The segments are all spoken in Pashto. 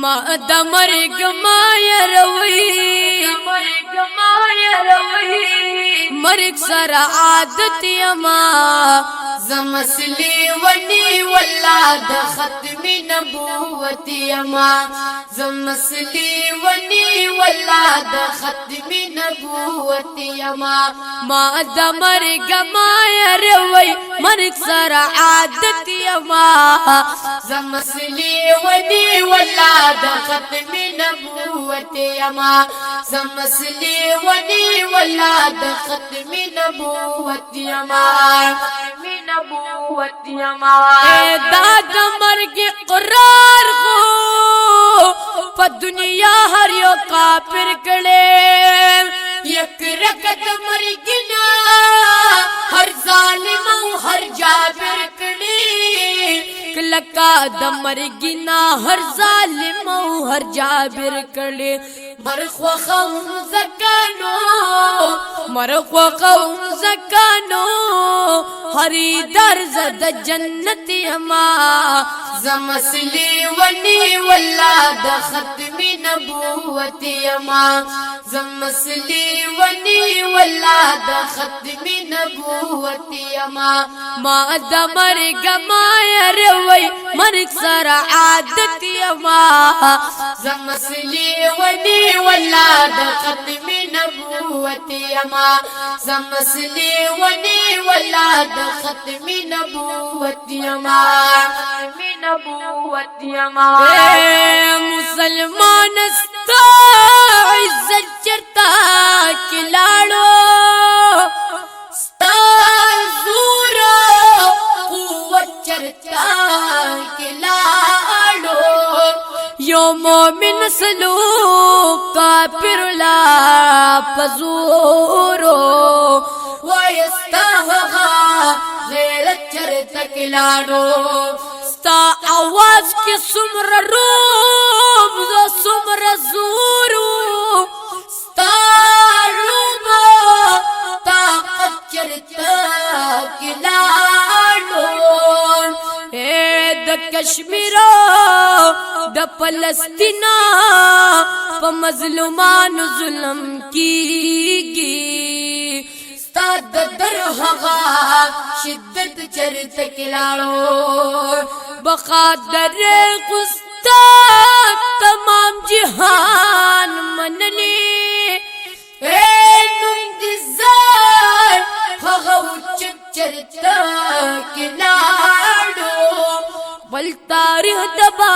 ما د مرګ ما يروي مرګ سره عادت یما زمسلی ونی والله د ختم نبوت یما زمسلی ونی والله د ختم نبوت یما ما د مرګ ما يروي مرګ سره عادت یما زمسلی ونی والله د ختم نبوت یما زمسلی ونی والله د ختم نبوت یما دا د مرګ قرار خو په دنیا هر یو کافر کړي یک رکعت مرګ نه هر ظالم او هر جابر کړي کلکا د مرګ نه هر ظالم او هر جابر کړي مرخوا قوم زکانو مرخوا قوم زکانو هری درز د جنت یما زمسلی ونی والله د ختم نبوت یما زمسلی ونی والله د ختم نبوت یما ما د مرګ ما يروي مرګ سره عادت یما زمسلی ونی والله د ختم نبوت یما زمسلی ونی والله د ختم نبوت یما مسلمان استا عزت چرتا کلاړو ستا زور قوت چرتا کلاړو یو مومن سلوک کافر لا پزورو وایستا غیرت چرتا کلاړو ستا आवाज کی سمر روب زو سمر زورو ستا روب طاقت چرتا کلاړو اے د کشمیر د فلسطین په مظلومان ظلم کیږي ستا د درهغه شدت چرته کلاړو بخادر قستا تمام جهان منلی اے نم دزار هغه چرته کلاړو بل تاریخ دبا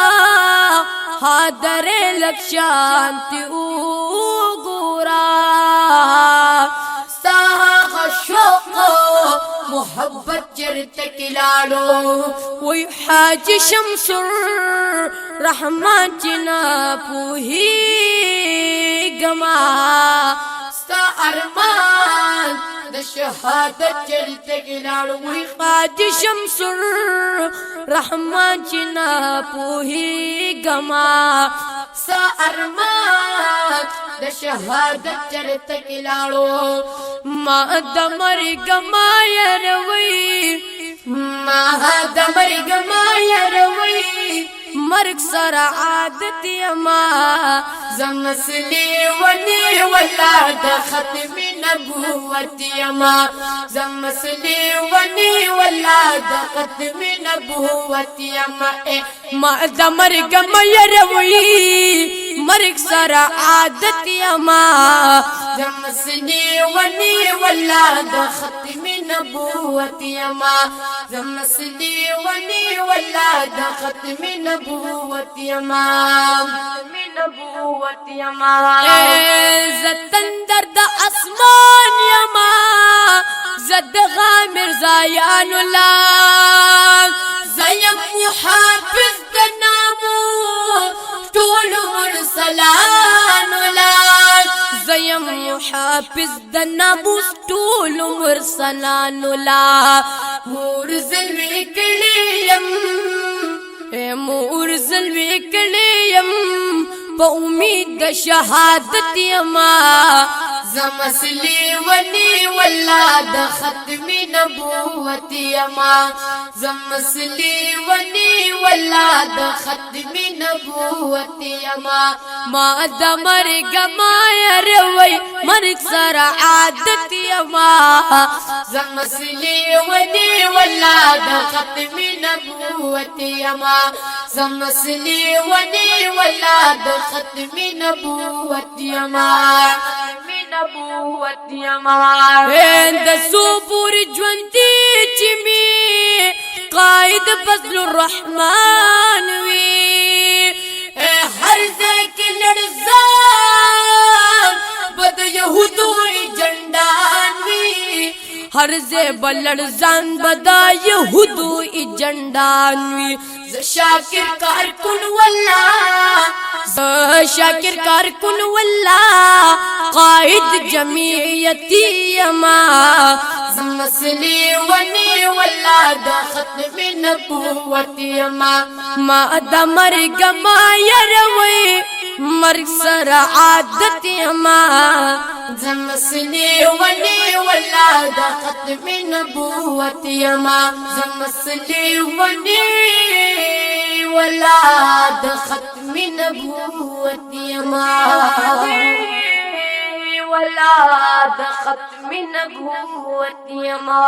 حاضر لکشانتی وګورا شوق محبت چرته کلاړو وای حاج شمس الرحمن جنا پوهی گما ستا ارمان د شهادت چرته کلاړو وای حاج شمس الرحمن جنا پوهی گما ستا ارمان د شهادت چرته کلاړو ما د مرګ ما يروي ما د مرګ ما يروي مرګ سره عادت یما زمسلی ونی والله د ختم نبوت یما زمسلی ونی والله د ختم نبوت یما ما د مرګ ما يروي مرګ سره عادت یما زمسلی ونی والله د ختم نبوت یما زمسلی ونی والله د ختم نبوت یما زتندر د اسمان یما زد غامر زایان الله زیم محافظ د نامو ټول مرسلان الله زیم محافظ د ناموس ټول مرسلان الله مور زلوی کړیم مور زلوی کړیم په امید د شهادت یما زمسلی ونی والله د ختم نبوت یما زمسلی ونی والله د ختم نبوت یما ما د مرګ ما يروي مرګ سره عادت یما زمسلی ونی والله د ختم نبوت یما زمسلی ونی والله د ختم نبوت یما نبوت یما هند صبر ژوندې چې می قائد فضل الرحمن وی هر ځای کې لړزان بد يهودو ایجنډان وی هر ځای بلړزان بد يهودو ایجنډان وی شاکر کارکن والله شاکر کارکن والله قائد جمعیتی یما زمسلی ونی والله د ختم نبوت یما ما د مرګ ما يروي مرګ سره عادت یما زمسلی ونی والله د ختم نبوت یما زمسلی ونی والله د ختم نبوت یما والله د ختم نبوت یما